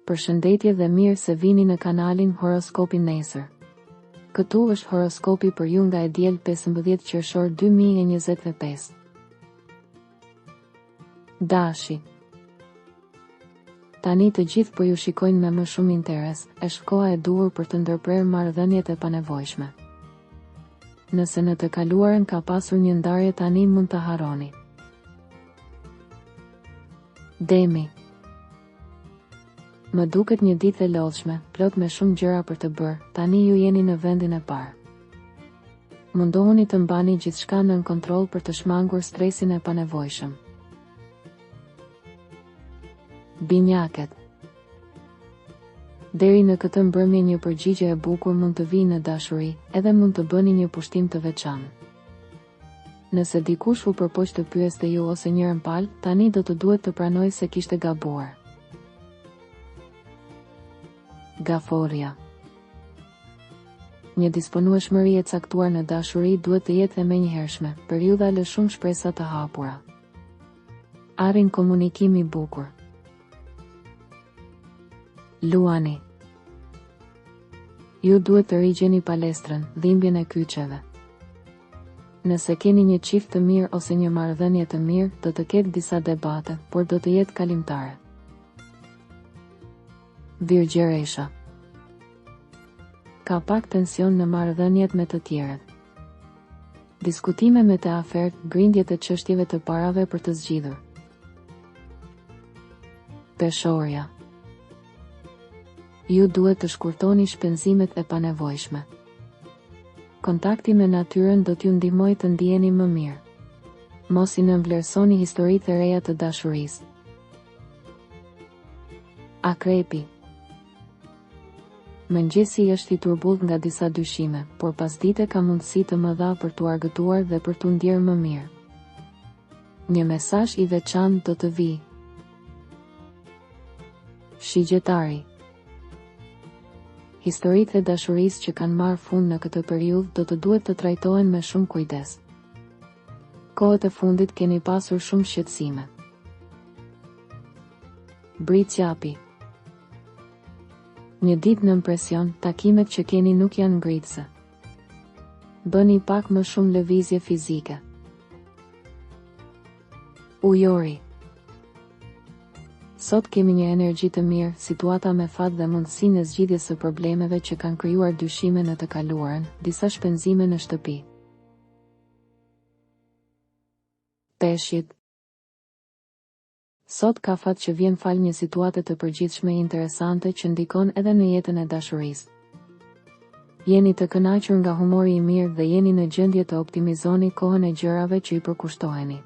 Përshëndetje dhe mirë se vini në kanalin Horoskopi Nesër. Këtu është horoskopi për ju nga e diel 15 qershor 2025. Dashi. Tani të gjithë po ju shikojnë me më shumë interes, është koha e duhur për të ndërprerë marrëdhëniet e panevojshme. Nëse në të kaluarën ka pasur një ndarje, tani mund të harroni. Demi. Më duket një ditë e lodhshme, plot me shumë gjëra për të bërë, tani ju jeni në vendin e parë. Mundohuni të mbani gjithçka nën kontroll për të shmangur stresin e panevojshëm. Binjakët. Deri në këtë mbrëmje një përgjigje e bukur mund të vijë në dashuri, edhe mund të bëni një pushtim të veçantë. Nëse dikush u përpoq të pyeste ju ose njërin palë, tani do të duhet të pranoj se kishte gabuar. Gaforja. Një disponueshmëri e caktuar në dashuri duhet të jetë e menjëhershme, periudha lë shumë shpresa të hapura. Arrin komunikimi bukur. Luani. Ju duhet të rigjeni palestrën, dhimbjen e kyçeve. Nëse keni një çift të mirë ose një marrëdhënie të mirë, do të ketë disa debate, por do të jetë kalimtare. Virgjëresha. Ka pak tension në marrëdhëniet me të tjerët. Diskutime me të afert, grindje të çështjeve të parave për të zgjidhur. Peshorja. Ju duhet të shkurtoni shpenzimet e panevojshme. Kontakti me natyrën do t'ju ndihmojë të ndiheni më mirë. Mos i nënvlerësoni historitë e reja të dashurisë. Akrepi. Mëngjesi është i turbullt nga disa dyshime, por pasdite ka mundësi të mëdha për t'u argëtuar dhe për t'u ndjerë më mirë. Një mesazh i veçantë do të vijë. Shigjetari. Historitë e dashurisë që kanë marrë fund në këtë periudhë do të duhet të trajtohen me shumë kujdes. Kohët e fundit keni pasur shumë shqetësime. Britsjapi. Një ditë në impresion, takimet që keni nuk janë ngritëse. Bëni pak më shumë lëvizje fizike. Ujori. Sot kemi një energji të mirë, situata me fat dhe mundësinë e zgjidhjes së problemeve që kanë krijuar dyshime në të kaluarën, disa shpenzime në shtëpi. Peshqit. Sot ka fat që vjen fal një situate të përgjithshme interesante që ndikon edhe në jetën e dashurisë. Jeni të kënaqur nga humori i mirë dhe jeni në gjendje të optimizoni kohën e gjërave që i përkushtoheni.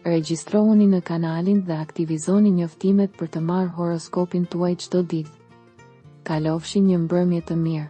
Regjistrohuni në kanalin dhe aktivizoni njoftimet për të marrë horoskopin tuaj çdo ditë. Kalofshi një mbrëmje të mirë.